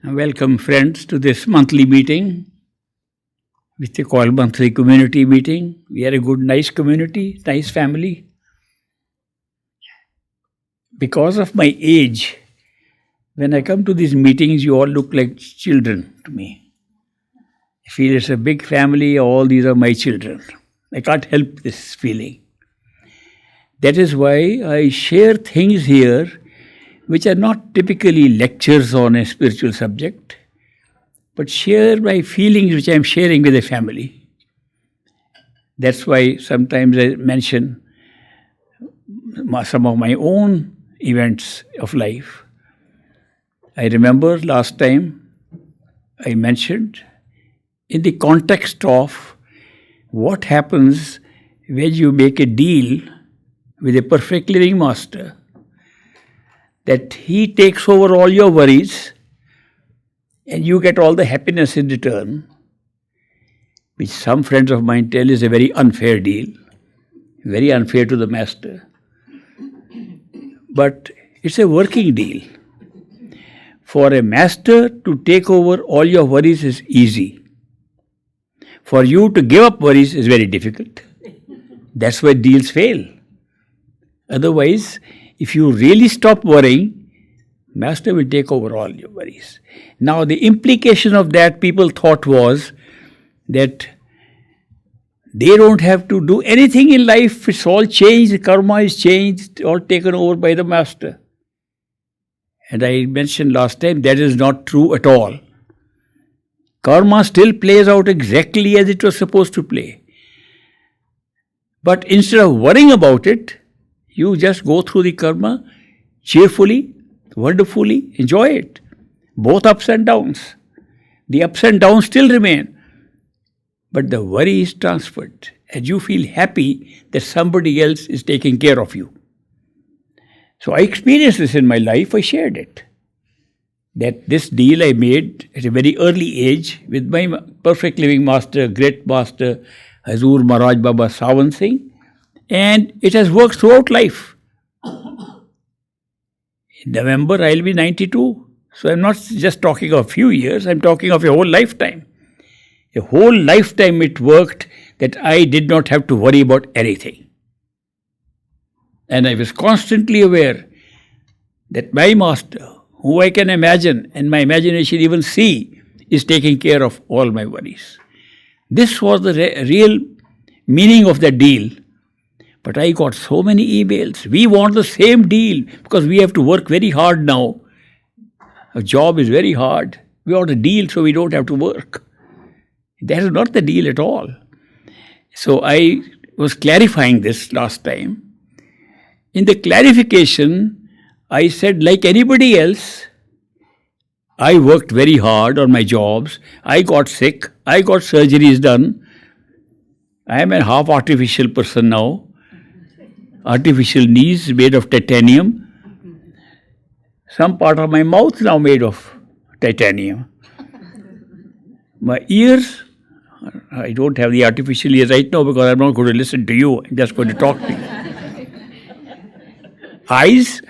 Welcome, friends, to this monthly meeting, which they call monthly community meeting. We are a good, nice community, nice family. Because of my age, when I come to these meetings, you all look like children to me. I feel it's a big family, all these are my children. I can't help this feeling. That is why I share things here which are not typically lectures on a spiritual subject, but share my feelings which I am sharing with the family. That's why sometimes I mention some of my own events of life. I remember last time I mentioned in the context of what happens when you make a deal with a perfect living master, that he takes over all your worries and you get all the happiness in return, which some friends of mine tell is a very unfair deal, very unfair to the master. But it's a working deal. For a master to take over all your worries is easy. For you to give up worries is very difficult. That's why deals fail. Otherwise, if you really stop worrying, master will take over all your worries. Now, the implication of that people thought was that they don't have to do anything in life. It's all changed, the karma is changed, all taken over by the master. And I mentioned last time that is not true at all. Karma still plays out exactly as it was supposed to play. But instead of worrying about it, you just go through the karma cheerfully, wonderfully, enjoy it. Both ups and downs. The ups and downs still remain. But the worry is transferred and you feel happy that somebody else is taking care of you. So I experienced this in my life, I shared it. That this deal I made at a very early age with my perfect living master, great master, Hazur Maharaj Baba Sawan Singh, and it has worked throughout life. In November, I'll be 92. So I'm not just talking of a few years, I'm talking of a whole lifetime. A whole lifetime it worked that I did not have to worry about anything. And I was constantly aware that my master, who I can imagine and my imagination even see, is taking care of all my worries. This was the real meaning of the deal. But I got so many emails. We want the same deal because we have to work very hard now. Our job is very hard. We want a deal so we don't have to work. That is not the deal at all. So I was clarifying this last time. In the clarification, I said, like anybody else, I worked very hard on my jobs. I got sick. I got surgeries done. I am a half artificial person now. Artificial knees made of titanium. Some part of my mouth now made of titanium. My ears, I don't have the artificial ears right now because I'm not going to listen to you. I'm just going to talk to you. Eyes,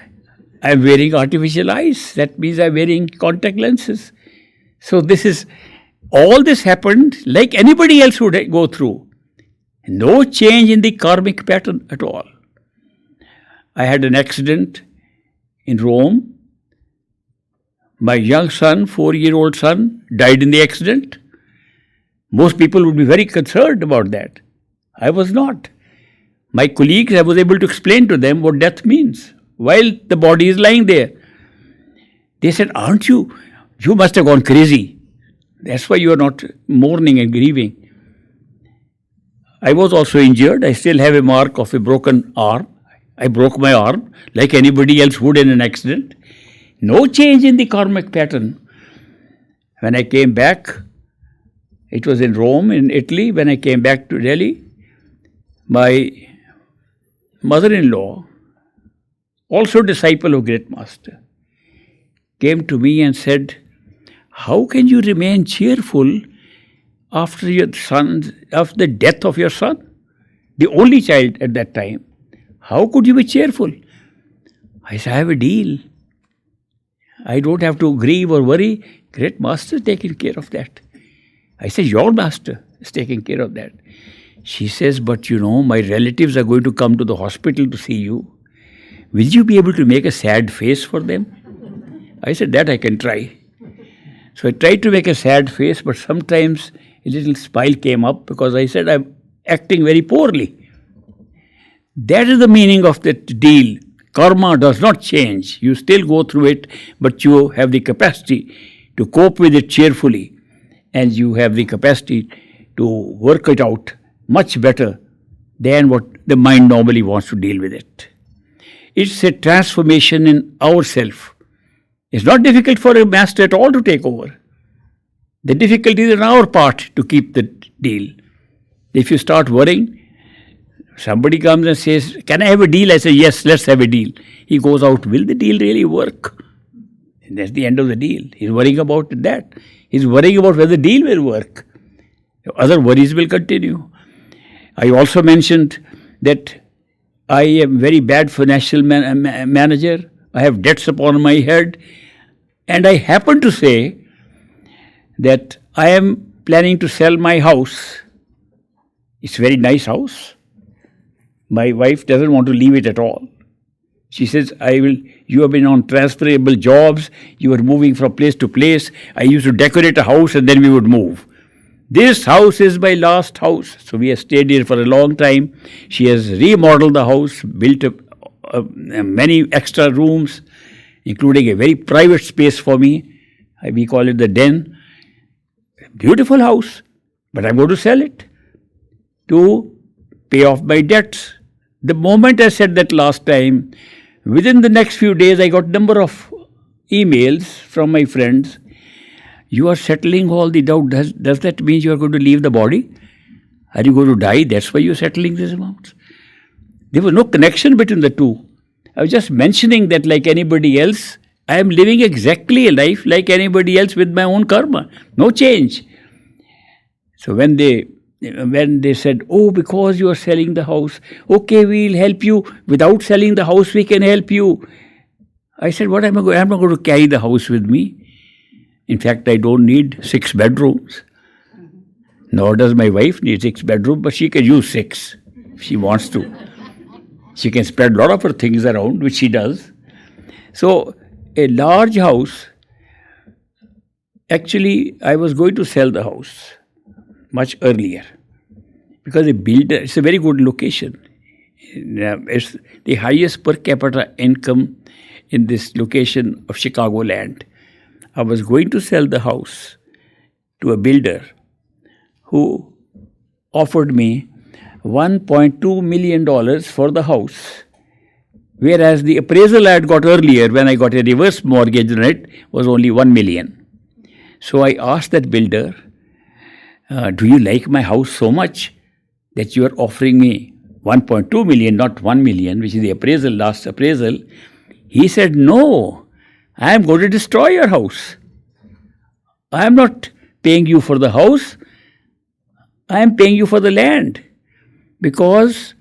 I'm wearing artificial eyes. That means I'm wearing contact lenses. So all this happened like anybody else would go through. No change in the karmic pattern at all. I had an accident in Rome. My young son, 4-year-old son, died in the accident. Most people would be very concerned about that. I was not. My colleagues, I was able to explain to them what death means while the body is lying there. They said, aren't you? You must have gone crazy. That's why you are not mourning and grieving. I was also injured. I still have a mark of a broken arm. I broke my arm like anybody else would in an accident. No change in the karmic pattern. When I came back, it was in Rome, in Italy. When I came back to Delhi, my mother-in-law, also disciple of Great Master, came to me and said, how can you remain cheerful after the death of your son, the only child at that time? How could you be cheerful? I said, I have a deal. I don't have to grieve or worry. Great master is taking care of that. I said, your master is taking care of that. She says, but my relatives are going to come to the hospital to see you. Will you be able to make a sad face for them? I said, that I can try. So I tried to make a sad face, but sometimes a little smile came up because I said, I'm acting very poorly. That is the meaning of that deal. Karma does not change. You still go through it, but you have the capacity to cope with it cheerfully, and you have the capacity to work it out much better than what the mind normally wants to deal with it. It's a transformation in ourselves. It's not difficult for a master at all to take over. The difficulty is on our part to keep the deal. If you start worrying, somebody comes and says, can I have a deal? I say, yes, let's have a deal. He goes out, will the deal really work? And that's the end of the deal. He's worrying about that. He's worrying about whether the deal will work. Other worries will continue. I also mentioned that I am very bad financial manager. I have debts upon my head. And I happen to say that I am planning to sell my house. It's a very nice house. My wife doesn't want to leave it at all. She says, you have been on transferable jobs, you are moving from place to place. I used to decorate a house and then we would move. This house is my last house. So we have stayed here for a long time. She has remodeled the house, built many extra rooms, including a very private space for me. We call it the den. Beautiful house, but I'm going to sell it to pay off my debts. The moment I said that last time, within the next few days, I got a number of emails from my friends. You are settling all the doubt. Does that mean you are going to leave the body? Are you going to die? That's why you're settling these amounts. There was no connection between the two. I was just mentioning that like anybody else, I am living exactly a life like anybody else with my own karma. No change. So when they said, oh, because you are selling the house, okay, we'll help you. Without selling the house, we can help you. I said, what am I going? I'm not going to carry the house with me. In fact, I don't need 6 bedrooms. Nor does my wife need 6 bedrooms, but she can use 6 if she wants to. She can spread a lot of her things around, which she does. So a large house, actually, I was going to sell the house much earlier because it's a very good location. It's the highest per capita income in this location of Chicagoland. I was going to sell the house to a builder who offered me $1.2 million for the house, whereas the appraisal I had got earlier when I got a reverse mortgage on it was only $1 million. So I asked that builder, do you like my house so much that you are offering me 1.2 million, not 1 million, which is the last appraisal? He said, no, I am going to destroy your house. I am not paying you for the house. I am paying you for the land. Because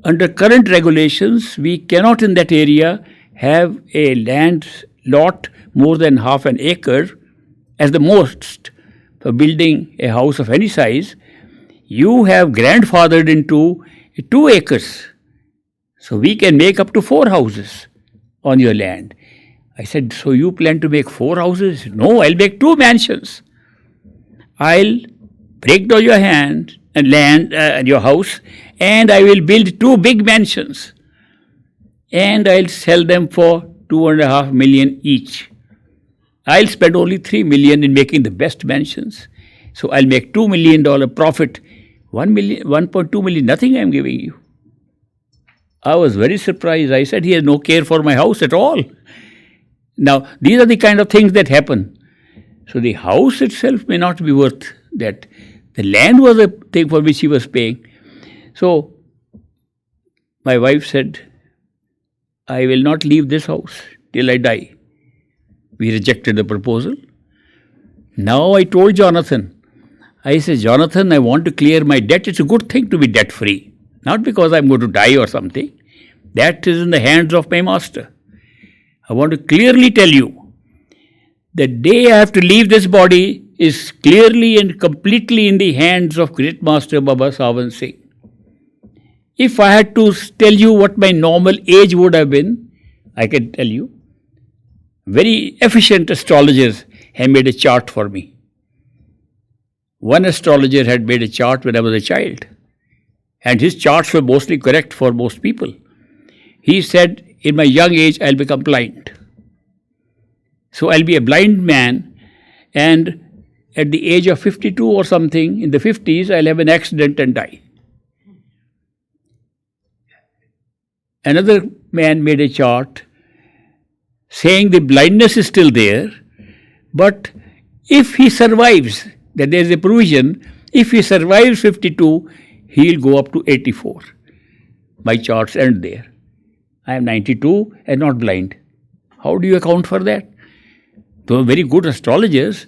under current regulations, we cannot in that area have a land lot more than half an acre as the most for building a house of any size. You have grandfathered into 2 acres. So we can make up to 4 houses on your land. I said, so you plan to make 4 houses? No, I'll make 2 mansions. I'll break down your land and your house, and I will build 2 big mansions. And I'll sell them for $2.5 million each. I'll spend only $3 million in making the best mansions. So I'll make $2 million profit. $1.2 million, nothing I'm giving you. I was very surprised. I said, he has no care for my house at all. Now, these are the kind of things that happen. So the house itself may not be worth that. The land was a thing for which he was paying. So my wife said, I will not leave this house till I die. We rejected the proposal. Now I told Jonathan, I said, Jonathan, I want to clear my debt. It's a good thing to be debt-free. Not because I'm going to die or something. That is in the hands of my master. I want to clearly tell you The day I have to leave this body is clearly and completely in the hands of Great Master Baba Sawan Singh. If I had to tell you what my normal age would have been, I can tell you. Very efficient astrologers have made a chart for me. One astrologer had made a chart when I was a child, and his charts were mostly correct for most people. He said, in my young age, I'll become blind. So I'll be a blind man, and at the age of 52 or something, in the 50s, I'll have an accident and die. Another man made a chart saying the blindness is still there, but if he survives, that there is a provision, if he survives 52, he'll go up to 84. My charts end there. I am 92 and not blind. How do you account for that? Though very good astrologers,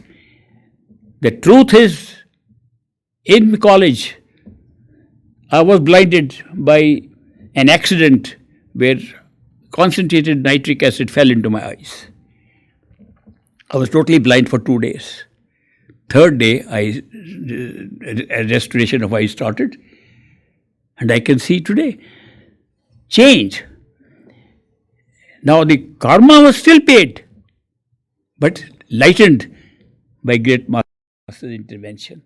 the truth is, in college, I was blinded by an accident where concentrated nitric acid fell into my eyes. I was totally blind for 2 days. Third day, a restoration of eyes started, and I can see today. Change. Now the karma was still paid, but lightened by Great Master's intervention.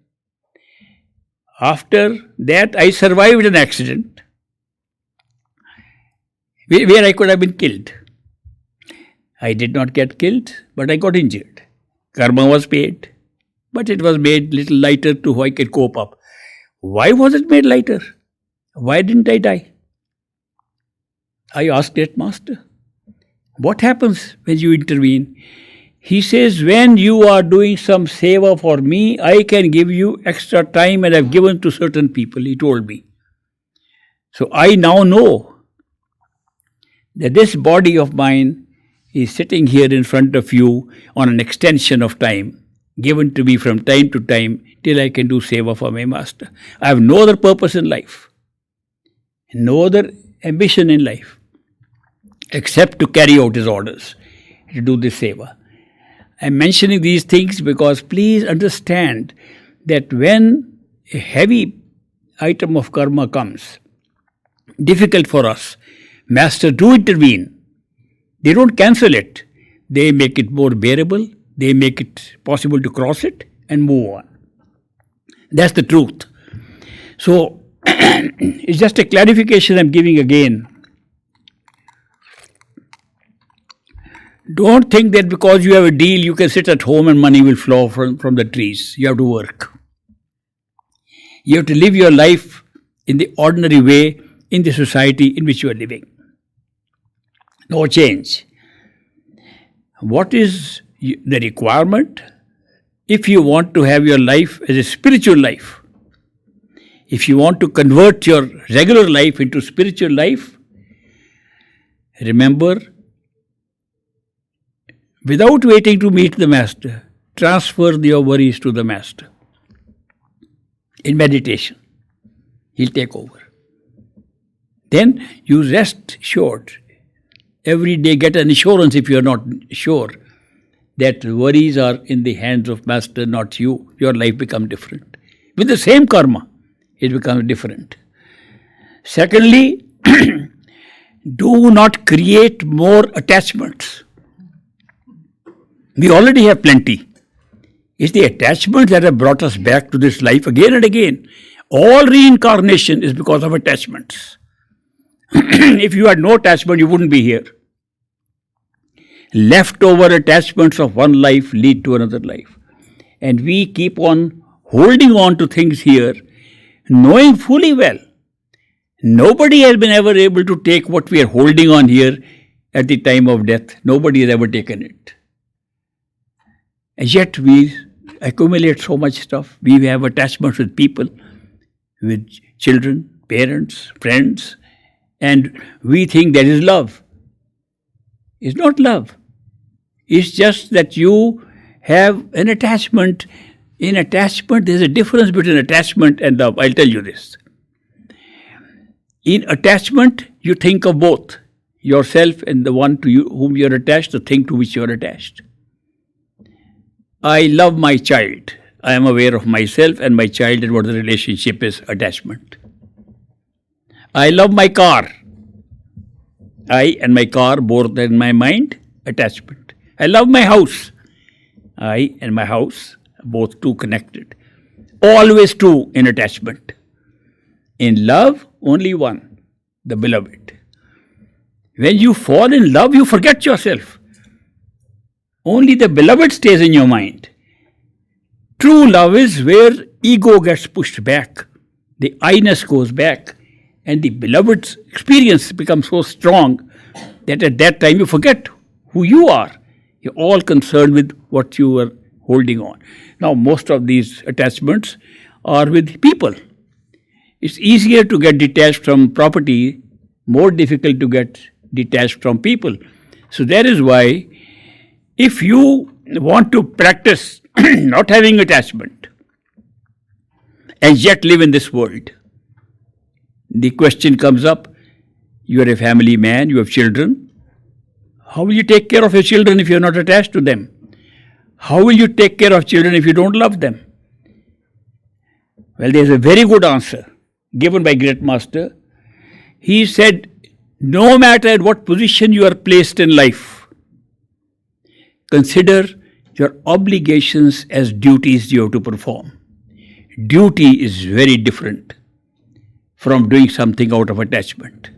After that, I survived an accident where I could have been killed. I did not get killed, but I got injured. Karma was paid, but it was made little lighter to how I could cope up. Why was it made lighter? Why didn't I die? I asked Great Master, what happens when you intervene? He says, when you are doing some seva for me, I can give you extra time, and I've given to certain people, he told me. So I now know that this body of mine is sitting here in front of you on an extension of time, given to me from time to time till I can do seva for my master. I have no other purpose in life, no other ambition in life, except to carry out his orders, to do this seva. I am mentioning these things because please understand that when a heavy item of karma comes, difficult for us, Master do intervene. They don't cancel it. They make it more bearable. They make it possible to cross it and move on. That's the truth. So, it's just a clarification I'm giving again. Don't think that because you have a deal, you can sit at home and money will flow from the trees. You have to work. You have to live your life in the ordinary way in the society in which you are living. No change. What is the requirement? If you want to have your life as a spiritual life, if you want to convert your regular life into spiritual life, remember, without waiting to meet the Master, transfer your worries to the Master. In meditation, he'll take over. Then you rest assured. Every day get an assurance if you are not sure that worries are in the hands of Master, not you. Your life becomes different. With the same karma, it becomes different. Secondly, do not create more attachments. We already have plenty. It's the attachments that have brought us back to this life again and again. All reincarnation is because of attachments. If you had no attachment, you wouldn't be here. Leftover attachments of one life lead to another life. And we keep on holding on to things here, knowing fully well nobody has been ever able to take what we are holding on here at the time of death. Nobody has ever taken it. And yet we accumulate so much stuff. We have attachments with people, with children, parents, friends, and we think that is love. It's not love. It's just that you have an attachment. In attachment, there's a difference between attachment and love. I'll tell you this. In attachment, you think of both yourself and the one to you whom you're attached, the thing to which you're attached. I love my child. I am aware of myself and my child and what the relationship is, attachment. I love my car. I and my car, both in my mind, attachment. I love my house. I and my house, both two connected. Always two in attachment. In love, only one, the beloved. When you fall in love, you forget yourself. Only the beloved stays in your mind. True love is where ego gets pushed back, the I-ness goes back, and the beloved's experience becomes so strong that at that time you forget who you are. You're all concerned with what you are holding on. Now, most of these attachments are with people. It's easier to get detached from property, more difficult to get detached from people. So that is why if you want to practice not having attachment and yet live in this world, the question comes up, you are a family man, you have children. How will you take care of your children if you are not attached to them? How will you take care of children if you don't love them? Well, there is a very good answer given by Great Master. He said, no matter at what position you are placed in life, consider your obligations as duties you have to perform. Duty is very different from doing something out of attachment.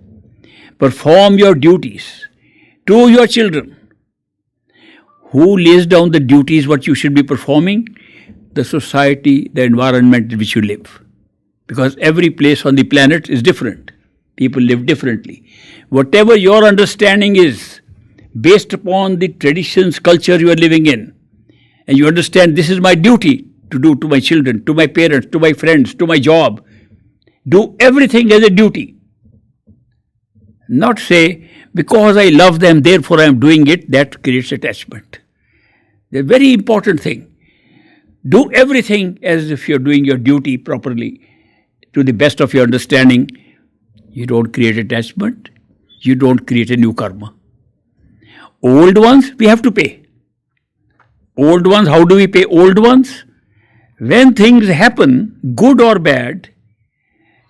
Perform your duties to your children. Who lays down the duties what you should be performing? The society, the environment in which you live. Because every place on the planet is different. People live differently. Whatever your understanding is, based upon the traditions, culture you are living in, and you understand this is my duty to do to my children, to my parents, to my friends, to my job, do everything as a duty. Not say, because I love them, therefore I am doing it, that creates attachment. The very important thing. Do everything as if you're doing your duty properly, to the best of your understanding. You don't create attachment, you don't create a new karma. Old ones, we have to pay. Old ones, how do we pay old ones? When things happen, good or bad,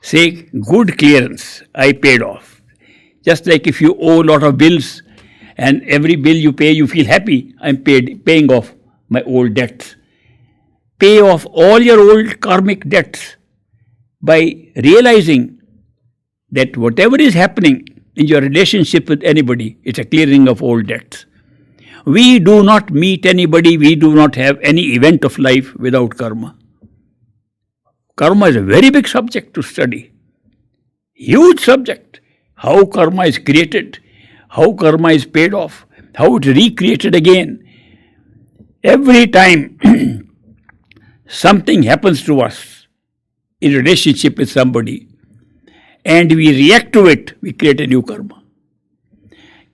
say good clearance, I paid off. Just like if you owe a lot of bills and every bill you pay, you feel happy, I'm paying off my old debts. Pay off all your old karmic debts by realizing that whatever is happening in your relationship with anybody, it's a clearing of old debts. We do not meet anybody, we do not have any event of life without karma. Karma is a very big subject to study. Huge subject. How karma is created, how karma is paid off, how it's recreated again. Every time something happens to us in relationship with somebody and we react to it, we create a new karma.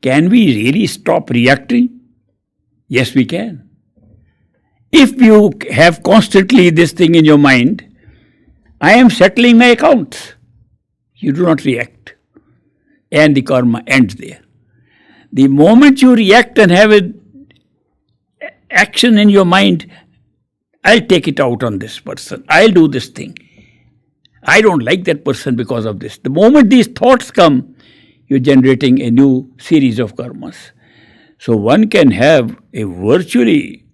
Can we really stop reacting? Yes, we can. If you have constantly this thing in your mind, I am settling my accounts, you do not react. And the karma ends there. The moment you react and have an action in your mind, I'll take it out on this person, I'll do this thing. I don't like that person because of this. The moment these thoughts come, you're generating a new series of karmas. So one can have a virtually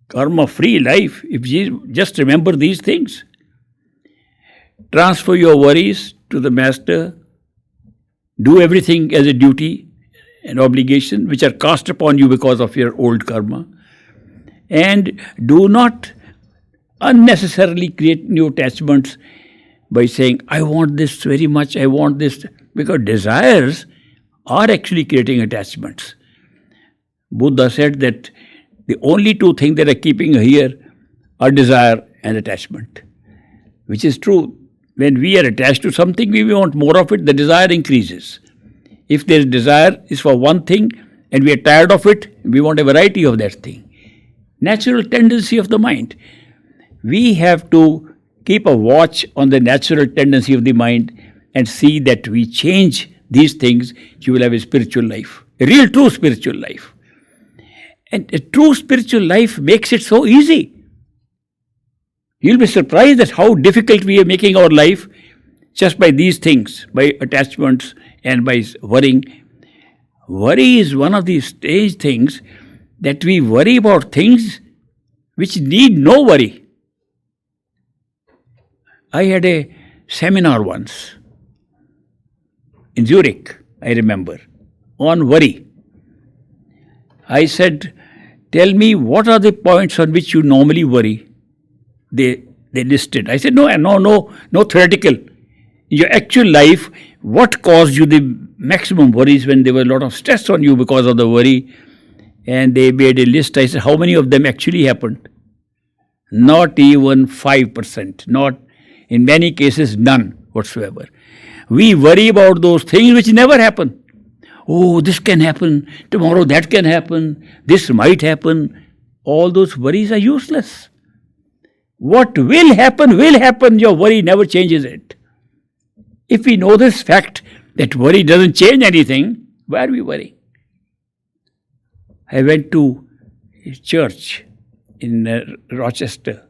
karma-free life if you just remember these things. Transfer your worries to the Master. Do everything as a duty and obligation which are cast upon you because of your old karma. And do not unnecessarily create new attachments by saying, I want this very much, I want this, because desires are actually creating attachments. Buddha said that the only two things that are keeping here are desire and attachment, which is true. When we are attached to something, we want more of it, the desire increases. If there is desire is for one thing and we are tired of it, we want a variety of that thing. Natural tendency of the mind. We have to keep a watch on the natural tendency of the mind and see that we change these things, you will have a spiritual life, a real true spiritual life. And a true spiritual life makes it so easy. You'll be surprised at how difficult we are making our life just by these things, by attachments and by worrying. Worry is one of these strange things that we worry about things which need no worry. I had a seminar once in Zurich, I remember, on worry. I said, tell me what are the points on which you normally worry? They listed. I said, no theoretical. In your actual life, what caused you the maximum worries when there was a lot of stress on you because of the worry? And they made a list. I said, how many of them actually happened? Not even 5%. Not, in many cases, none whatsoever. We worry about those things which never happen. Oh, this can happen. Tomorrow that can happen. This might happen. All those worries are useless. What will happen. Your worry never changes it. If we know this fact that worry doesn't change anything, why are we worrying? I went to a church in Rochester,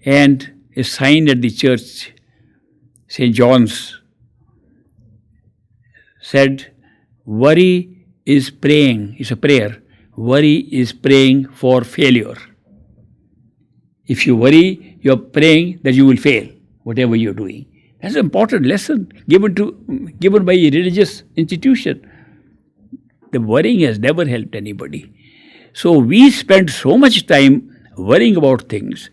and a sign at the church, St. John's, said, worry is praying, it's a prayer. Worry is praying for failure. If you worry, you're praying that you will fail, whatever you're doing. That's an important lesson given by a religious institution. The worrying has never helped anybody. So we spend so much time worrying about things,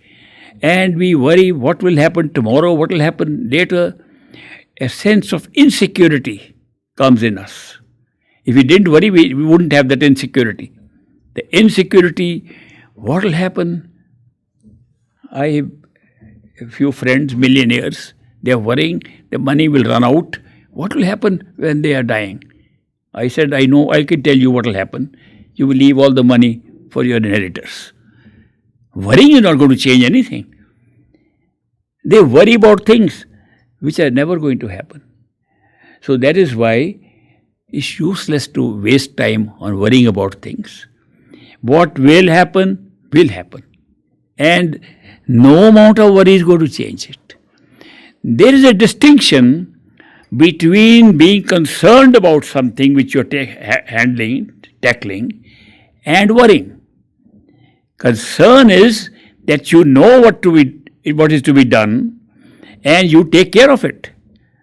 and we worry what will happen tomorrow, what will happen later. A sense of insecurity comes in us. If we didn't worry, we wouldn't have that insecurity. The insecurity, what will happen? I have a few friends, millionaires, they are worrying the money will run out. What will happen when they are dying? I said, I know, I can tell you what will happen. You will leave all the money for your inheritors. Worrying is not going to change anything. They worry about things which are never going to happen. So that is why it's useless to waste time on worrying about things. What will happen, will happen. And no amount of worry is going to change it. There is a distinction between being concerned about something which you're tackling, and worrying. Concern is that you know what is to be done, and you take care of it.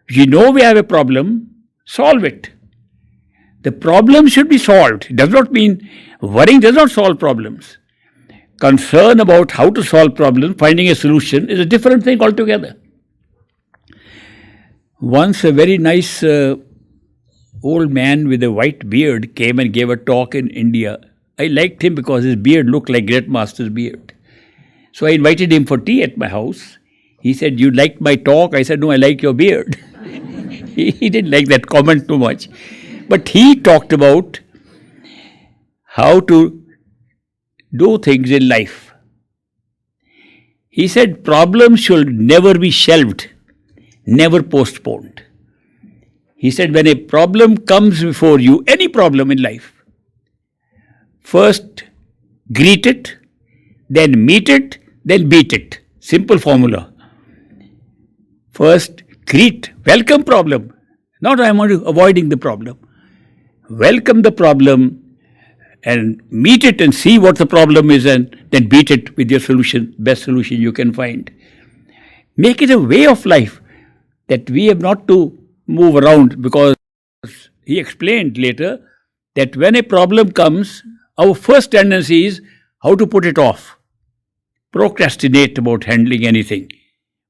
You know we have a problem, solve it. The problem should be solved. It does not mean worrying does not solve problems. Concern about how to solve problems, finding a solution, is a different thing altogether. Once a very nice old man with a white beard came and gave a talk in India. I liked him because his beard looked like Great Master's beard. So I invited him for tea at my house. He said, you liked my talk? I said, no, I like your beard. He didn't like that comment too much. But he talked about how to do things in life. He said, problems should never be shelved, never postponed. He said, when a problem comes before you, any problem in life, first greet it, then meet it, then beat it. Simple formula. First greet, welcome problem. Not I am avoiding the problem. Welcome the problem and meet it and see what the problem is, and then beat it with your solution, best solution you can find. Make it a way of life that we have not to move around, because he explained later that when a problem comes, our first tendency is how to put it off. Procrastinate about handling anything.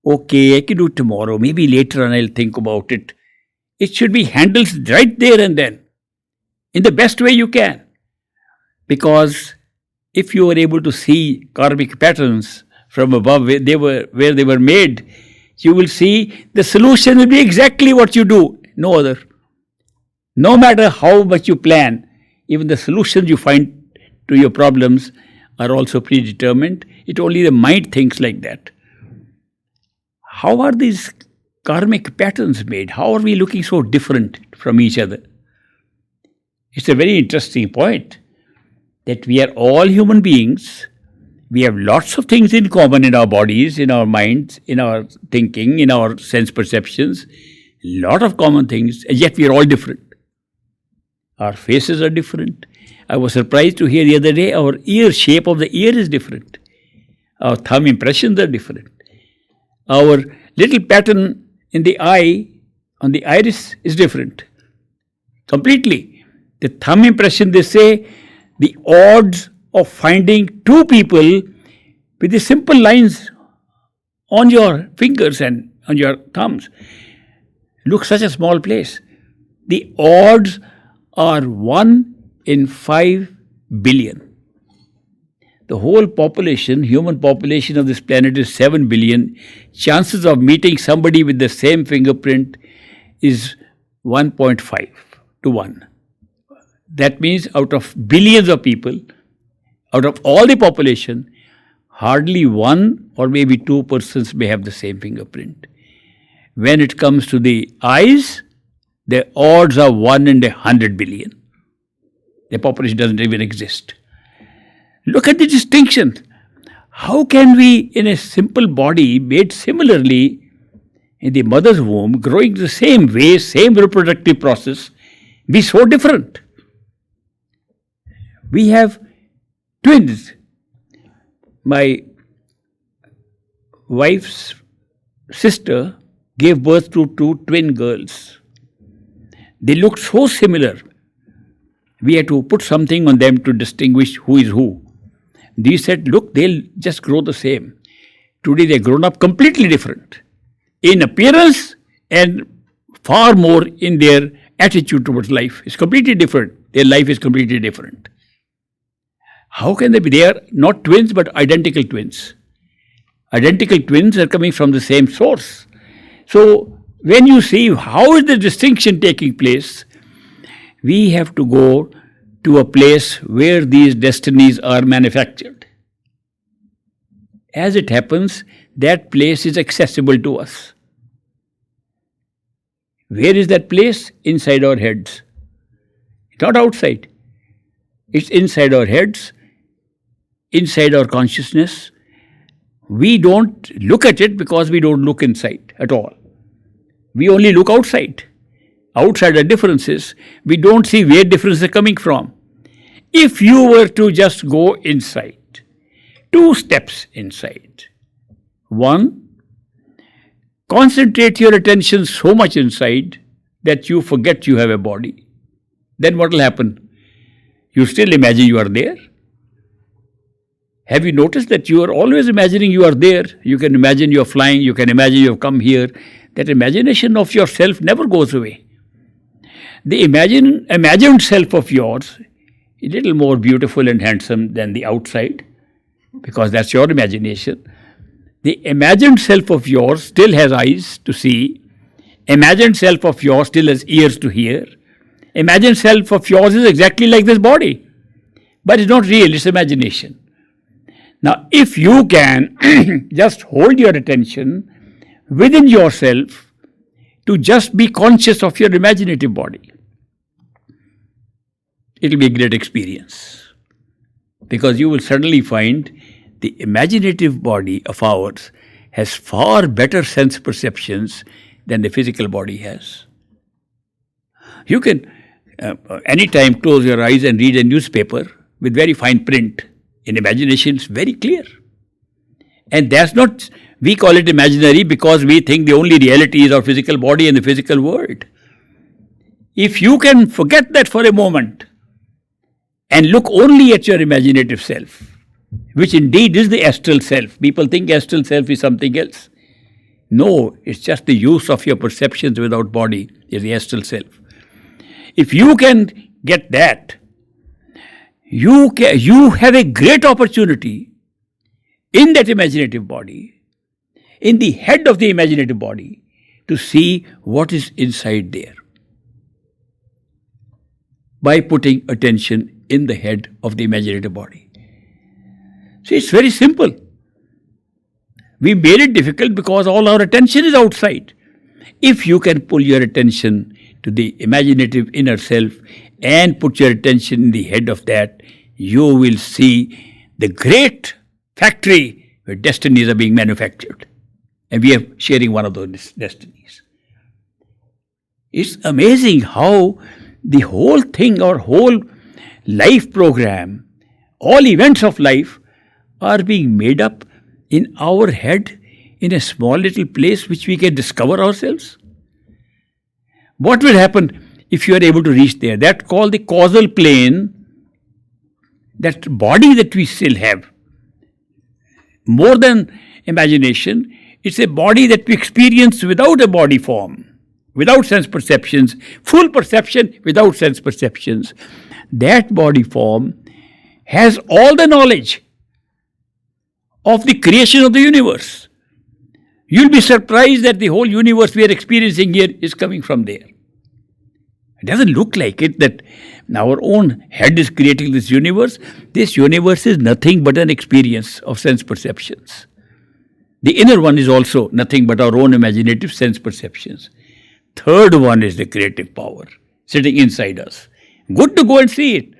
Okay, I can do it tomorrow, maybe later on I'll think about it. It should be handled right there and then, in the best way you can. Because if you are able to see karmic patterns from above where they were made, you will see the solution will be exactly what you do, no other. No matter how much you plan, even the solutions you find to your problems are also predetermined. It only the mind thinks like that. How are these karmic patterns made? How are we looking so different from each other? It's a very interesting point. that we are all human beings. We have lots of things in common in our bodies, in our minds, in our thinking, in our sense perceptions. Lot of common things, and yet we are all different. Our faces are different. I was surprised to hear the other day our ear, shape of the ear is different. Our thumb impressions are different. Our little pattern in the eye, on the iris, is different. Completely. The thumb impression, they say, the odds of finding two people with the simple lines on your fingers and on your thumbs. Look, such a small place. The odds are 1 in 5 billion. The whole population, human population of this planet is 7 billion. Chances of meeting somebody with the same fingerprint is 1.5 to 1. That means out of billions of people, out of all the population, hardly 1 or maybe 2 persons may have the same fingerprint. When it comes to the eyes, the odds are 1 in 100 billion. The population doesn't even exist. Look at the distinction. How can we, in a simple body made similarly in the mother's womb, growing the same way, same reproductive process, be so different? We have twins. My wife's sister gave birth to 2 twin girls. They looked so similar. We had to put something on them to distinguish who is who. They said, look, they'll just grow the same. Today they're grown up completely different in appearance and far more in their attitude towards life. It's completely different. Their life is completely different. How can they be? They are not twins but identical twins. Identical twins are coming from the same source. So when you see how is the distinction taking place, we have to go to a place where these destinies are manufactured. As it happens, that place is accessible to us. Where is that place? Inside our heads. Not outside. It's inside our heads, inside our consciousness. We don't look at it because we don't look inside at all. We only look outside. Outside are differences. We don't see where differences are coming from. If you were to just go inside, 2 steps inside. 1, concentrate your attention so much inside that you forget you have a body. Then what will happen? You still imagine you are there. Have you noticed that you are always imagining you are there? You can imagine you are flying, you can imagine you have come here. That imagination of yourself never goes away. The imagined self of yours is a little more beautiful and handsome than the outside, because that's your imagination. The imagined self of yours still has eyes to see. Imagined self of yours still has ears to hear. Imagined self of yours is exactly like this body, but it's not real, it's imagination. Now, if you can just hold your attention within yourself to just be conscious of your imaginative body, it will be a great experience, because you will suddenly find the imaginative body of ours has far better sense perceptions than the physical body has. You can anytime close your eyes and read a newspaper with very fine print. In imagination, it's very clear. And that's not, we call it imaginary because we think the only reality is our physical body and the physical world. If you can forget that for a moment and look only at your imaginative self, which indeed is the astral self. People think astral self is something else. No, it's just the use of your perceptions without body is the astral self. If you can get that, you have a great opportunity in that imaginative body, in the head of the imaginative body, to see what is inside there by putting attention in the head of the imaginative body. See, it's very simple. We made it difficult because all our attention is outside. If you can pull your attention to the imaginative inner self and put your attention in the head of that, you will see the great factory where destinies are being manufactured. And we are sharing one of those destinies. It's amazing how the whole thing, our whole life program, all events of life are being made up in our head in a small little place which we can discover ourselves. What will happen if you are able to reach there? That's called the causal plane, that body that we still have. More than imagination, it's a body that we experience without a body form, without sense perceptions, full perception without sense perceptions. That body form has all the knowledge of the creation of the universe. You'll be surprised that the whole universe we are experiencing here is coming from there. It doesn't look like it that our own head is creating this universe. This universe is nothing but an experience of sense perceptions. The inner one is also nothing but our own imaginative sense perceptions. Third one is the creative power sitting inside us. Good to go and see it.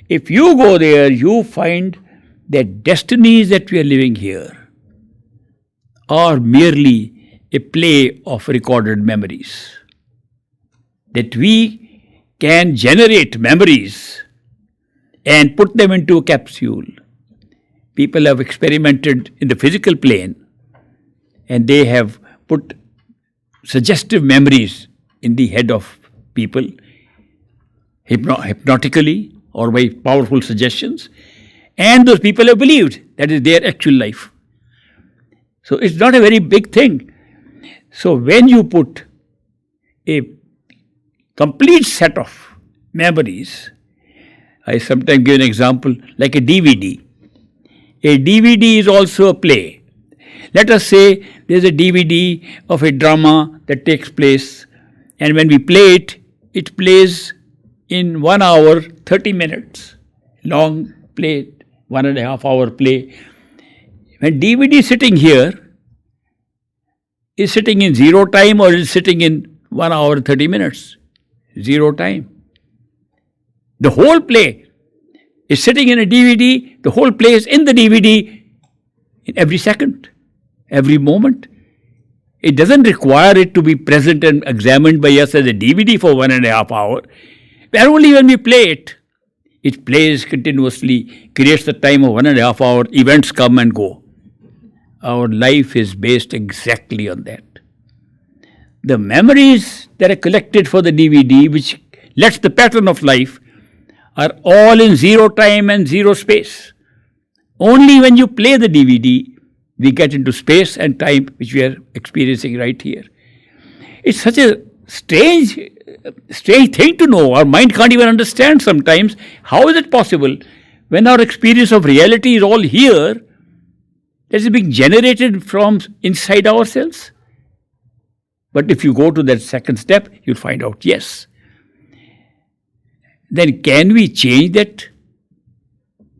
If you go there, you find that destinies that we are living here are merely a play of recorded memories. That we can generate memories and put them into a capsule. People have experimented in the physical plane and they have put suggestive memories in the head of people hypnotically or by powerful suggestions, and those people have believed that is their actual life. So it's not a very big thing. So when you put a complete set of memories, I sometimes give an example like a DVD. A DVD is also a play. Let us say there's a DVD of a drama that takes place, and when we play it, it plays in 1 hour, 30 minutes. Long play, 1.5 hour play. When DVD is sitting here, is sitting in zero time or is sitting in 1 hour, 30 minutes? Zero time. The whole play is sitting in a DVD, the whole play is in the DVD in every second, every moment. It doesn't require it to be present and examined by us as a DVD for 1.5 hours. But only when we play it, it plays continuously, creates the time of 1.5 hours, events come and go. Our life is based exactly on that. The memories that are collected for the DVD, which lets the pattern of life, are all in zero time and zero space. Only when you play the DVD, we get into space and time, which we are experiencing right here. It's such a strange thing to know. Our mind can't even understand sometimes. How is it possible when our experience of reality is all here, that is being generated from inside ourselves? But if you go to that second step, you'll find out, yes. Then can we change that?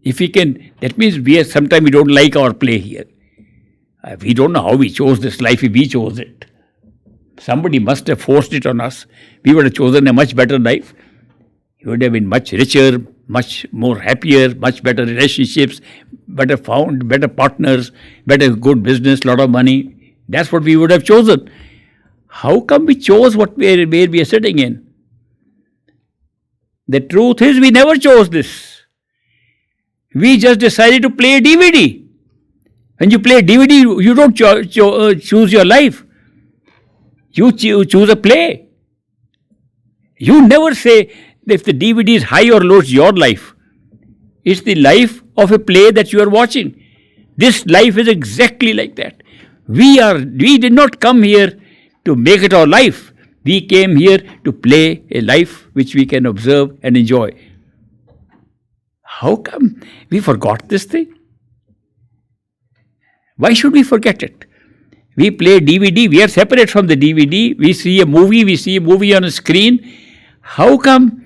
If we can, that means sometimes we don't like our play here. We don't know how we chose this life if we chose it. Somebody must have forced it on us. We would have chosen a much better life. We would have been much richer, much more happier, much better relationships, better partners, better good business, lot of money. That's what we would have chosen. How come we chose where we are sitting in? The truth is we never chose this. We just decided to play a DVD. When you play a DVD, you don't choose your life. You choose a play. You never say if the DVD is high or low, it's your life. It's the life of a play that you are watching. This life is exactly like that. We did not come here to make it our life. We came here to play a life which we can observe and enjoy. How come we forgot this thing? Why should we forget it? We play DVD, we are separate from the DVD, we see a movie on a screen. How come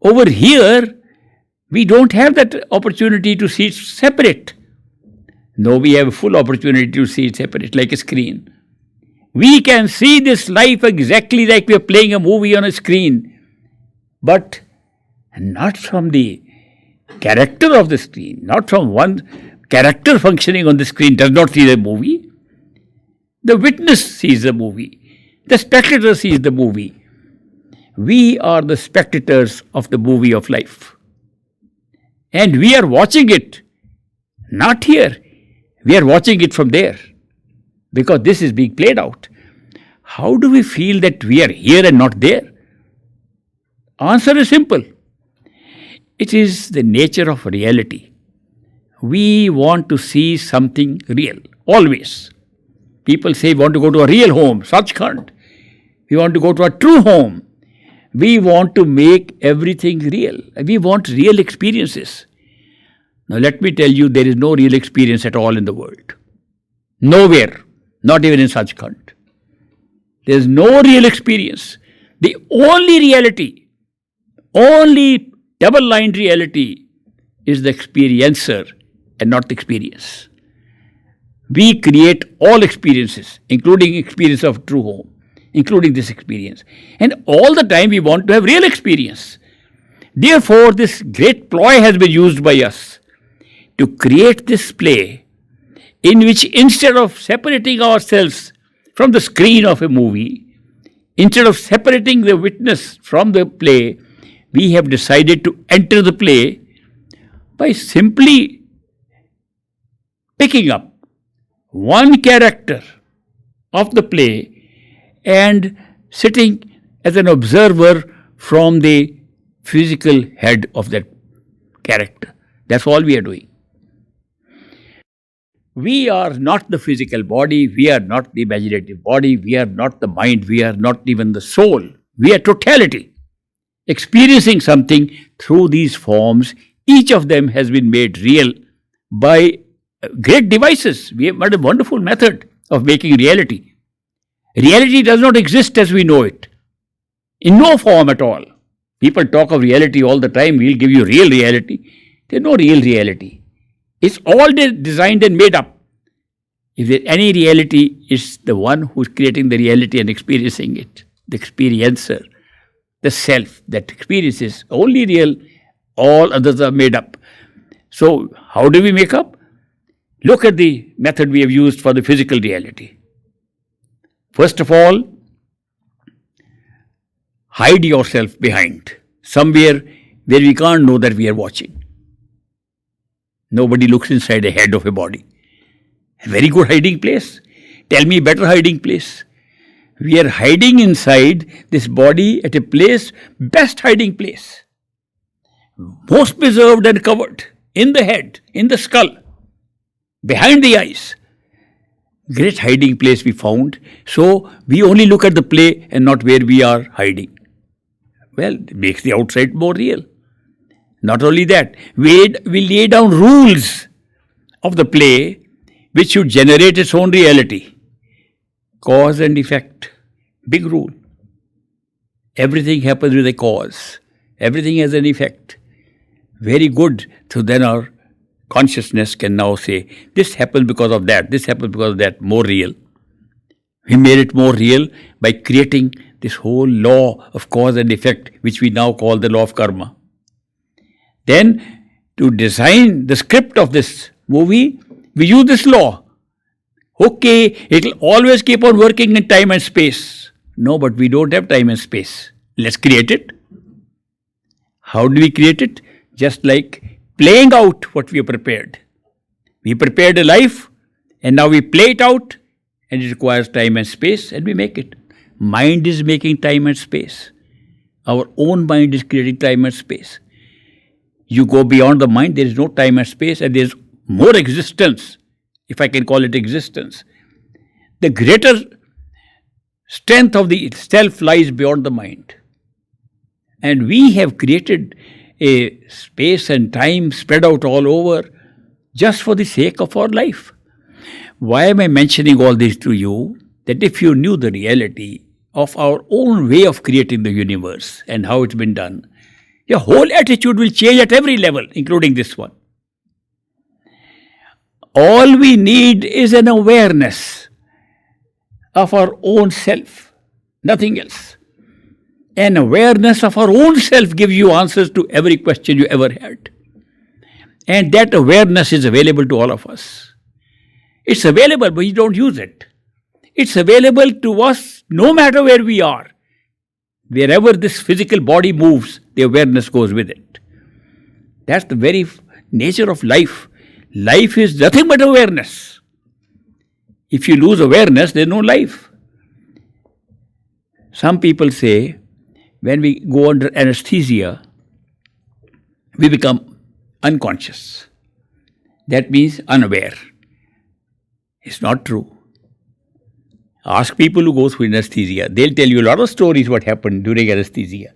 over here we don't have that opportunity to see it separate? No, we have a full opportunity to see it separate, like a screen. We can see this life exactly like we are playing a movie on a screen, but not from the character of the screen, not from one character functioning on the screen does not see the movie. The witness sees the movie. The spectator sees the movie. We are the spectators of the movie of life. And we are watching it, not here. We are watching it from there. Because this is being played out. How do we feel that we are here and not there? Answer is simple. It is the nature of reality. We want to see something real, always. People say we want to go to a real home, Sachkhand. We want to go to a true home. We want to make everything real. We want real experiences. Now let me tell you, there is no real experience at all in the world. Nowhere, not even in Sachkhand. There is no real experience. The only reality, only double-lined reality is the experiencer and not the experience. We create all experiences, including experience of true home, including this experience. And all the time we want to have real experience. Therefore, this great ploy has been used by us to create this play in which instead of separating ourselves from the screen of a movie, instead of separating the witness from the play, we have decided to enter the play by simply picking up one character of the play and sitting as an observer from the physical head of that character. That's all we are doing. We are not the physical body, we are not the imaginative body, we are not the mind, we are not even the soul. We are totality, experiencing something through these forms. Each of them has been made real by great devices. We have got a wonderful method of making reality. Reality does not exist as we know it, in no form at all. People talk of reality all the time. We'll give you real reality. There's no real reality. It's all designed and made up. If there's any reality, it's the one who's creating the reality and experiencing it. The experiencer, the self that experiences only real, all others are made up. So how do we make up? Look at the method we have used for the physical reality. First of all, hide yourself behind somewhere where we can't know that we are watching. Nobody looks inside the head of a body. A very good hiding place. Tell me a better hiding place. We are hiding inside this body at a place, best hiding place. Most preserved and covered. In the head, in the skull, behind the eyes. Great hiding place we found. So we only look at the play and not where we are hiding. Well, it makes the outside more real. Not only that, we lay down rules of the play which should generate its own reality. Cause and effect. Big rule. Everything happens with a cause. Everything has an effect. Very good. So then our consciousness can now say, this happened because of that, this happened because of that, more real. We made it more real by creating this whole law of cause and effect, which we now call the law of karma. Then, to design the script of this movie, we use this law. Okay, it will always keep on working in time and space. No, but we don't have time and space. Let's create it. How do we create it? Just like playing out what we have prepared. We prepared a life and now we play it out, and it requires time and space, and we make it. Mind is making time and space. Our own mind is creating time and space. You go beyond the mind, there is no time and space, and there is more existence, if I can call it existence. The greater strength of the self lies beyond the mind. And we have created a space and time spread out all over just for the sake of our life. Why am I mentioning all this to you? That if you knew the reality of our own way of creating the universe and how it's been done, your whole attitude will change at every level, including this one. All we need is an awareness of our own self, nothing else. An awareness of our own self gives you answers to every question you ever had. And that awareness is available to all of us. It's available, but we don't use it. It's available to us no matter where we are. Wherever this physical body moves, the awareness goes with it. That's the very nature of life. Life is nothing but awareness. If you lose awareness, there's no life. Some people say when we go under anesthesia, we become unconscious. That means unaware. It's not true. Ask people who go through anesthesia. They'll tell you a lot of stories what happened during anesthesia.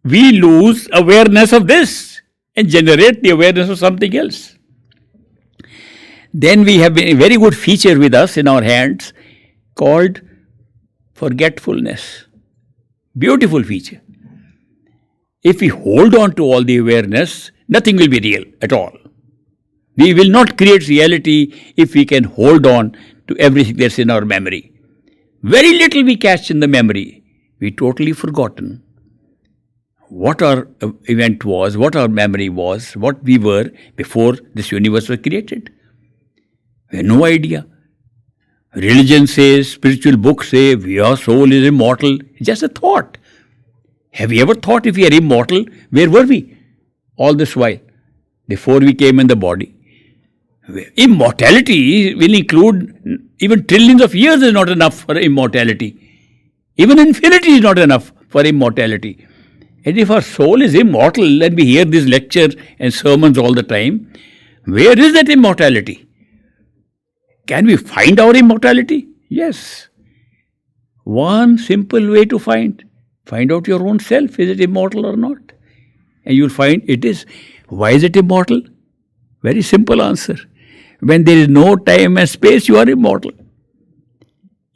We lose awareness of this and generate the awareness of something else. Then we have a very good feature with us in our hands called forgetfulness. Beautiful feature. If we hold on to all the awareness, nothing will be real at all. We will not create reality if we can hold on to everything that's in our memory. Very little we catch in the memory. We totally forgotten what our event was, what our memory was, what we were before this universe was created. We have no idea. Religion says, spiritual books say, your soul is immortal. It's just a thought. Have you ever thought if we are immortal, where were we all this while before we came in the body? Immortality will include even trillions of years is not enough for immortality. Even infinity is not enough for immortality. And if our soul is immortal and we hear this lecture and sermons all the time, where is that immortality? Can we find our immortality? Yes. One simple way to find out your own self. Is it immortal or not? And you'll find it is. Why is it immortal? Very simple answer. When there is no time and space, you are immortal.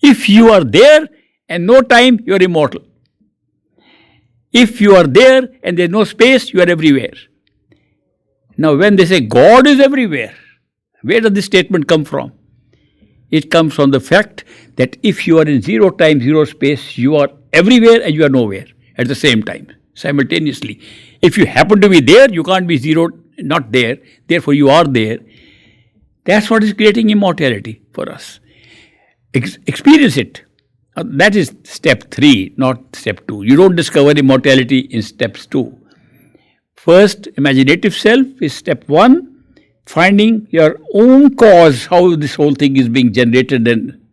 If you are there and no time, you are immortal. If you are there and there is no space, you are everywhere. Now, when they say God is everywhere, where does this statement come from? It comes from the fact that if you are in zero time, zero space, you are everywhere and you are nowhere at the same time, simultaneously. If you happen to be there, you can't be zero, not there. Therefore, you are there. That's what is creating immortality for us. Experience it. That is step 3, not step 2. You don't discover immortality in steps 2. First, imaginative self is step 1. Finding your own cause, how this whole thing is being generated and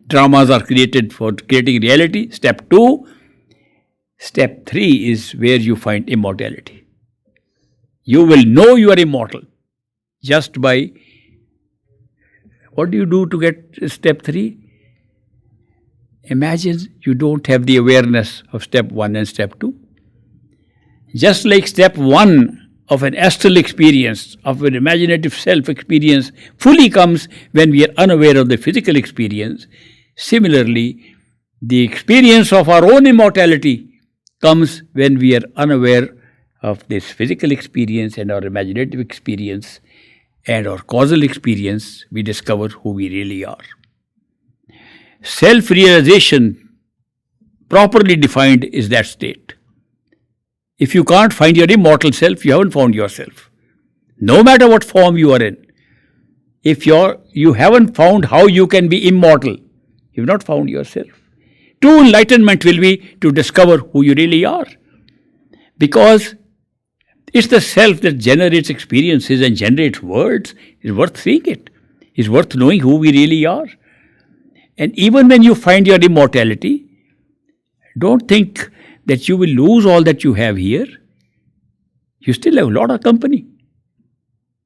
dramas are created for creating reality. Step 2. Step 3 is where you find immortality. You will know you are immortal just by, what do you do to get step 3? Imagine you don't have the awareness of step 1 and step 2. Just like step 1 of an astral experience, of an imaginative self experience, fully comes when we are unaware of the physical experience. Similarly, the experience of our own immortality comes when we are unaware of this physical experience and our imaginative experience and our causal experience. We discover who we really are. Self-realization, properly defined, is that state. If you can't find your immortal self, you haven't found yourself. No matter what form you are in. If you haven't found how you can be immortal, you've not found yourself. True enlightenment will be to discover who you really are. Because it's the self that generates experiences and generates words. It's worth seeing it. It's worth knowing who we really are. And even when you find your immortality, don't think that you will lose all that you have here. You still have a lot of company.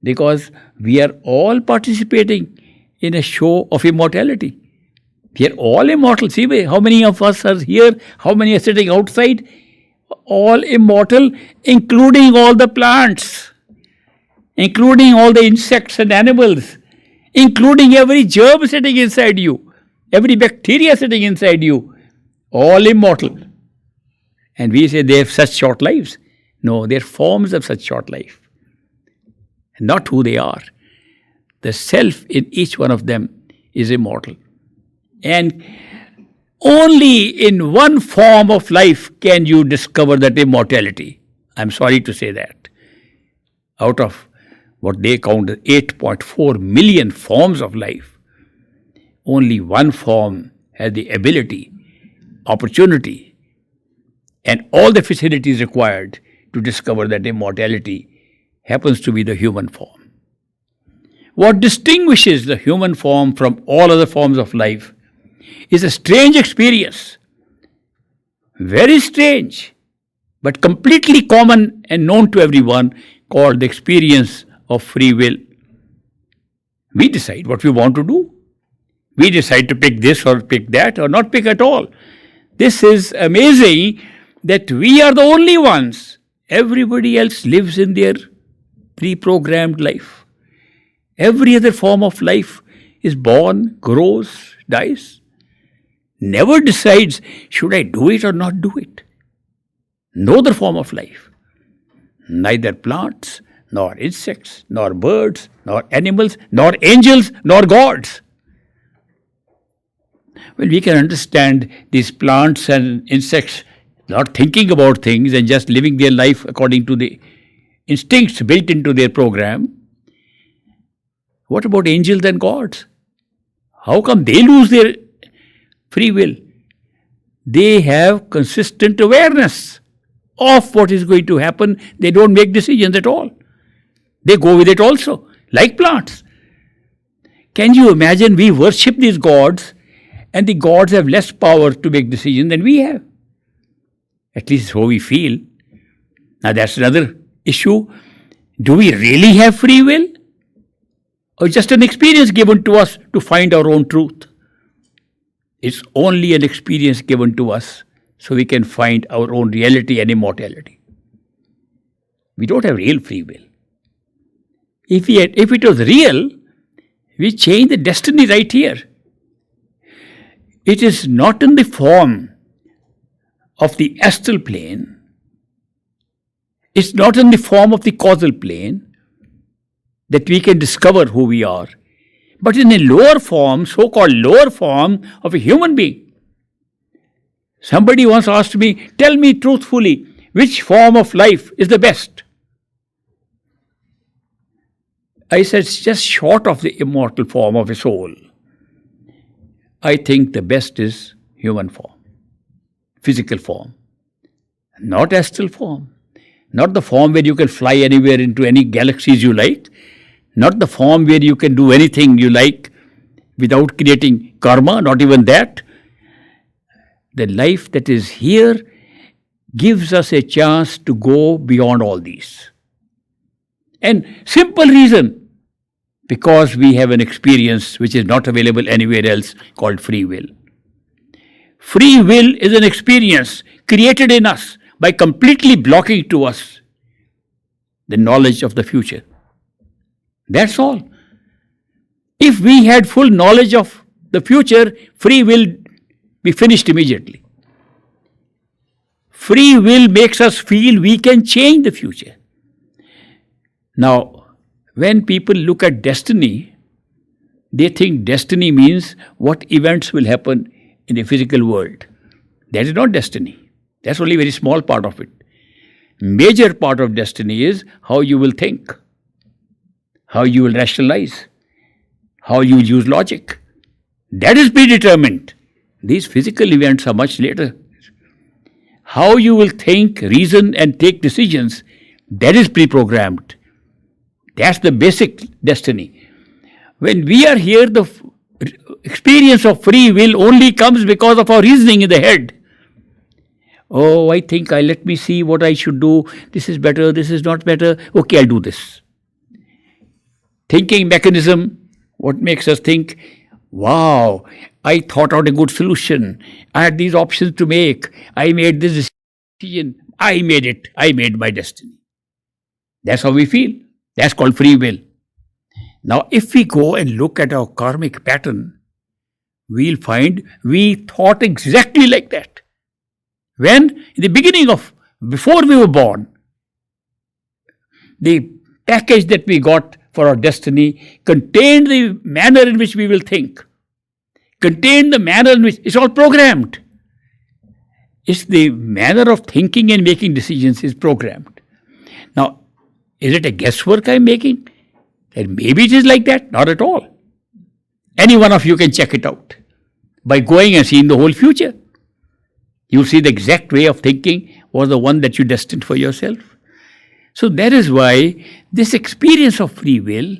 Because we are all participating in a show of immortality. We are all immortal. See how many of us are here, how many are sitting outside. All immortal, including all the plants, including all the insects and animals, including every germ sitting inside you, every bacteria sitting inside you, all immortal. And we say they have such short lives. No, they're forms of such short life. Not who they are. The self in each one of them is immortal. And only in one form of life can you discover that immortality. I'm sorry to say that. Out of what they count as 8.4 million forms of life, only one form has the ability, opportunity, and all the facilities required to discover that immortality happens to be the human form. What distinguishes the human form from all other forms of life is a strange experience, very strange, but completely common and known to everyone, called the experience of free will. We decide what we want to do. We decide to pick this or pick that or not pick at all. This is amazing that we are the only ones. Everybody else lives in their pre-programmed life. Every other form of life is born, grows, dies. Never decides, should I do it or not do it? No other form of life. Neither plants, nor insects, nor birds, nor animals, nor angels, nor gods. Well, we can understand these plants and insects not thinking about things and just living their life according to the instincts built into their program. What about angels and gods? How come they lose their free will? They have consistent awareness of what is going to happen. They don't make decisions at all. They go with it also, like plants. Can you imagine we worship these gods and the gods have less power to make decisions than we have? At least how we feel. Now that's another issue. Do we really have free will? Or just an experience given to us to find our own truth? It's only an experience given to us so we can find our own reality and immortality. We don't have real free will. If it was real, we change the destiny right here. It is not in the form of the astral plane. It's not in the form of the causal plane that we can discover who we are, but in a lower form, so-called lower form of a human being. Somebody once asked me, tell me truthfully, which form of life is the best? I said, it's just short of the immortal form of a soul. I think the best is human form, physical form, not astral form, not the form where you can fly anywhere into any galaxies you like, not the form where you can do anything you like without creating karma, not even that. The life that is here gives us a chance to go beyond all these. And simple reason, because we have an experience which is not available anywhere else, called free will. Free will is an experience created in us by completely blocking to us the knowledge of the future. That's all. If we had full knowledge of the future, free will be finished immediately. Free will makes us feel we can change the future. Now, when people look at destiny, they think destiny means what events will happen in the physical world. That is not destiny. That's only a very small part of it. Major part of destiny is how you will think, how you will rationalize, how you will use logic. That is predetermined. These physical events are much later. How you will think, reason, and take decisions, that is pre-programmed. That's the basic destiny. When we are here, the experience of free will only comes because of our reasoning in the head. Oh, I think let me see what I should do. This is better, this is not better. Okay, I'll do this. Thinking mechanism, what makes us think, wow, I thought out a good solution. I had these options to make. I made this decision. I made it. I made my destiny. That's how we feel. That's called free will. Now, if we go and look at our karmic pattern, we'll find we thought exactly like that. When, in the beginning before we were born, the package that we got for our destiny contained the manner in which we will think, contained the manner in which it's all programmed. It's the manner of thinking and making decisions is programmed. Now, is it a guesswork I'm making? And maybe it is like that, not at all. Any one of you can check it out by going and seeing the whole future. You'll see the exact way of thinking was the one that you destined for yourself. So that is why this experience of free will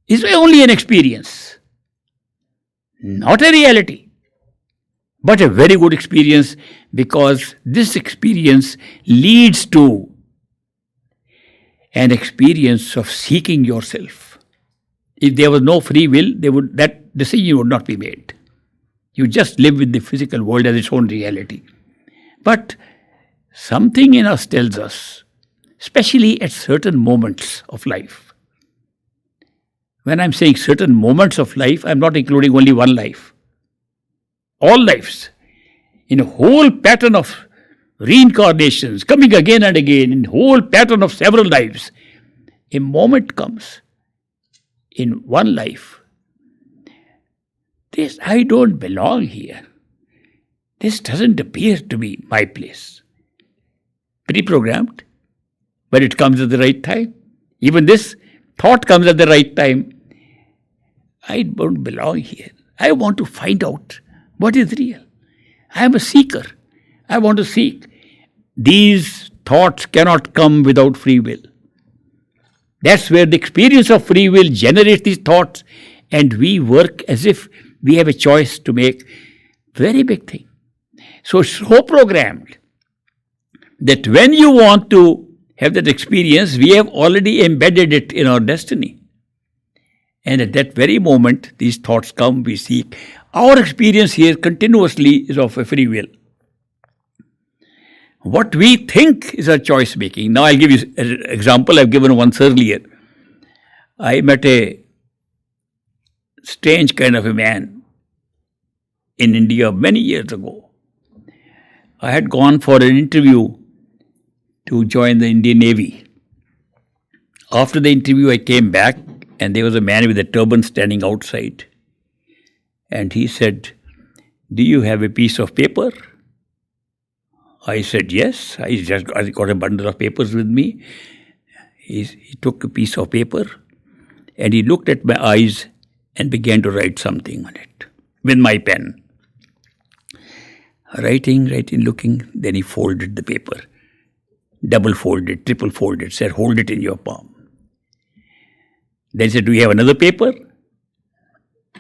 is only an experience, not a reality, but a very good experience, because this experience leads to an experience of seeking yourself. If there was no free will, that decision would not be made. You just live with the physical world as its own reality. But something in us tells us, especially at certain moments of life. When I'm saying certain moments of life, I'm not including only one life. All lives. In a whole pattern of reincarnations, coming again and again, in a whole pattern of several lives, a moment comes in one life. This, I don't belong here. This doesn't appear to be my place. Pre-programmed, but it comes at the right time. Even this thought comes at the right time. I don't belong here. I want to find out what is real. I am a seeker. I want to seek. These thoughts cannot come without free will. That's where the experience of free will generates these thoughts, and we work as if we have a choice to make. Very big thing. So it's so programmed that when you want to have that experience, we have already embedded it in our destiny. And at that very moment, these thoughts come, we seek. Our experience here continuously is of a free will. What we think is our choice making. Now I'll give you an example I've given once earlier. I met a strange kind of a man in India many years ago. I had gone for an interview to join the Indian Navy. After the interview, I came back and there was a man with a turban standing outside. And he said, "Do you have a piece of paper?" I said, "Yes." I got a bundle of papers with me. He took a piece of paper and he looked at my eyes and began to write something on it with my pen. Writing, looking. Then he folded the paper. Double folded, triple folded, said, "Hold it in your palm." Then he said, "Do you have another paper?"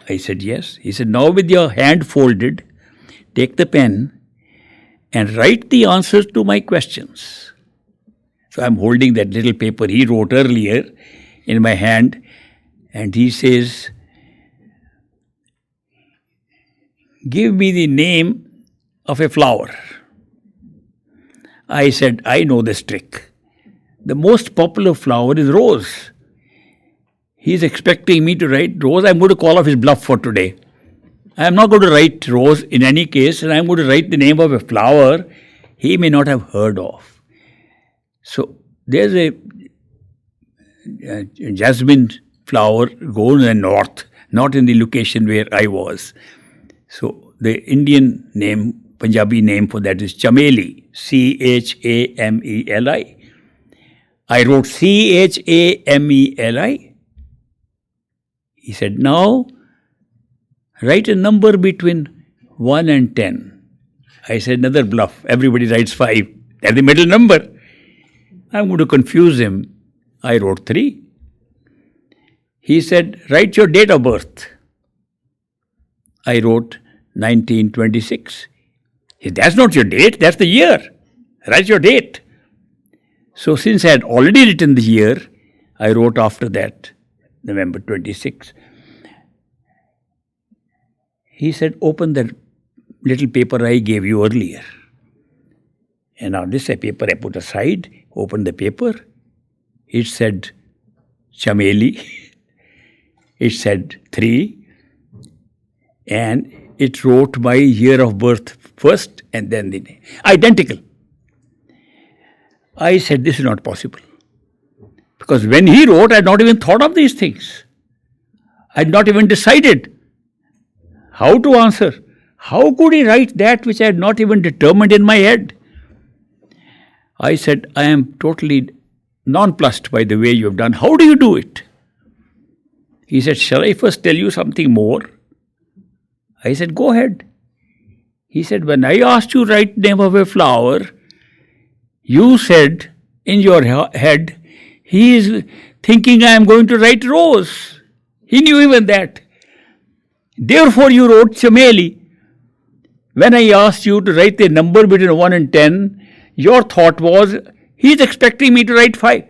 I said, "Yes." He said, "Now with your hand folded, take the pen and write the answers to my questions." So I'm holding that little paper he wrote earlier in my hand, and he says, "Give me the name of a flower." I said, "I know this trick. The most popular flower is rose." He's expecting me to write rose. I'm going to call off his bluff for today. I'm not going to write rose in any case, and I'm going to write the name of a flower he may not have heard of. So there's a jasmine flower goes in the north, not in the location where I was. So the Indian name, Punjabi name for that is Chameli, Chameli. I wrote Chameli. He said, "Now write a number between 1 and 10. I said, "Another bluff. Everybody writes 5. That's the middle number." I'm going to confuse him. I wrote 3. He said, "Write your date of birth." I wrote 1926. He said, "That's not your date. That's the year. Write your date." So since I had already written the year, I wrote after that, November 26. He said, "Open that little paper I gave you earlier." And now this paper I put aside, opened the paper. It said Chameli. It said 3. And it wrote my year of birth first and then the name. Identical. I said, "This is not possible." Because when he wrote, I had not even thought of these things. I had not even decided how to answer. How could he write that which I had not even determined in my head? I said, "I am totally nonplussed by the way you have done. How do you do it?" He said, shall I first tell you something more? I said, go ahead. He said, when I asked you to write name of a flower, you said in your head, he is thinking I am going to write rose. He knew even that. Therefore you wrote chameli. When I asked you to write a number between 1 and 10, your thought was, he is expecting me to write 5.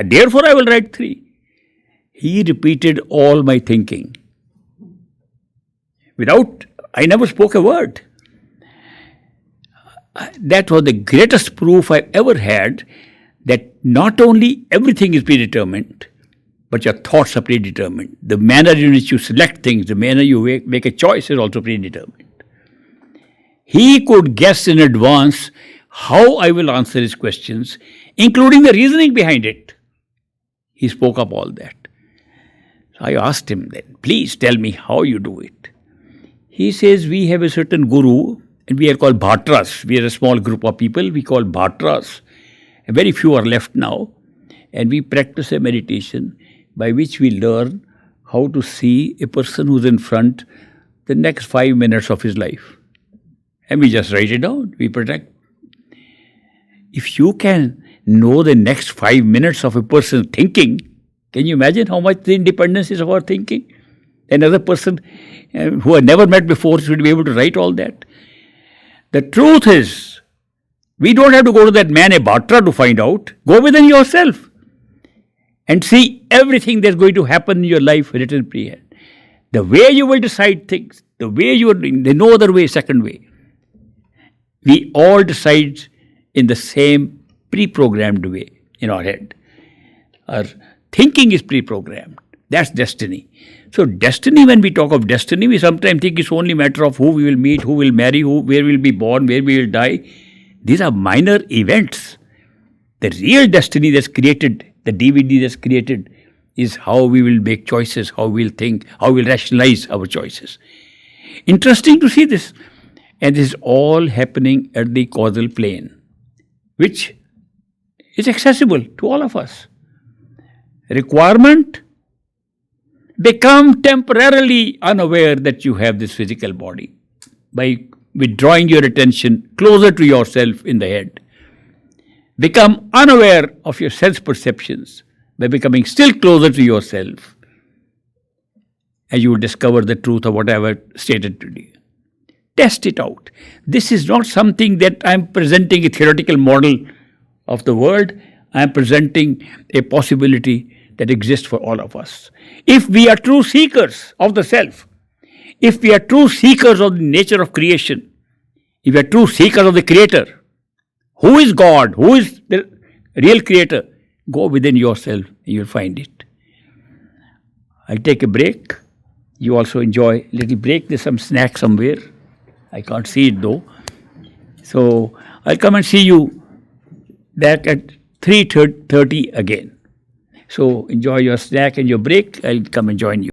Therefore I will write 3. He repeated all my thinking. I never spoke a word. That was the greatest proof I ever had that not only everything is predetermined, but your thoughts are predetermined. The manner in which you select things, the manner you make a choice is also predetermined. He could guess in advance how I will answer his questions, including the reasoning behind it. He spoke up all that. So I asked him then, please tell me how you do it. He says, we have a certain guru, and we are called bhatras. We are a small group of people, we call bhatras. Very few are left now. And we practice a meditation by which we learn how to see a person who's in front the next 5 minutes of his life. And we just write it down, we protect. If you can know the next 5 minutes of a person's thinking, can you imagine how much the independence is of our thinking? Another person who I never met before should be able to write all that. The truth is, we don't have to go to that man, a bhatra, to find out. Go within yourself and see everything that's going to happen in your life written prehand. The way you will decide things, the way you are doing, there's no other way, second way. We all decide in the same pre-programmed way in our head. Our thinking is pre-programmed. That's destiny. So destiny, when we talk of destiny, we sometimes think it's only a matter of who we will meet, who will marry, where we will be born, where we will die. These are minor events. The real destiny that's created, the DVD that's created, is how we will make choices, how we'll think, how we'll rationalize our choices. Interesting to see this. And this is all happening at the causal plane, which is accessible to all of us. Requirement: become temporarily unaware that you have this physical body by withdrawing your attention closer to yourself in the head. Become unaware of your sense perceptions by becoming still closer to yourself, and you will discover the truth of what I have stated today. Test it out. This is not something that I am presenting a theoretical model of the world. I am presenting a possibility that exists for all of us. If we are true seekers of the self, if we are true seekers of the nature of creation, if we are true seekers of the Creator, who is God, who is the real Creator, go within yourself and you'll find it. I'll take a break. You also enjoy a little break. There's some snack somewhere. I can't see it though. So I'll come and see you back at 3:30 again. So enjoy your snack and your break. I'll come and join you.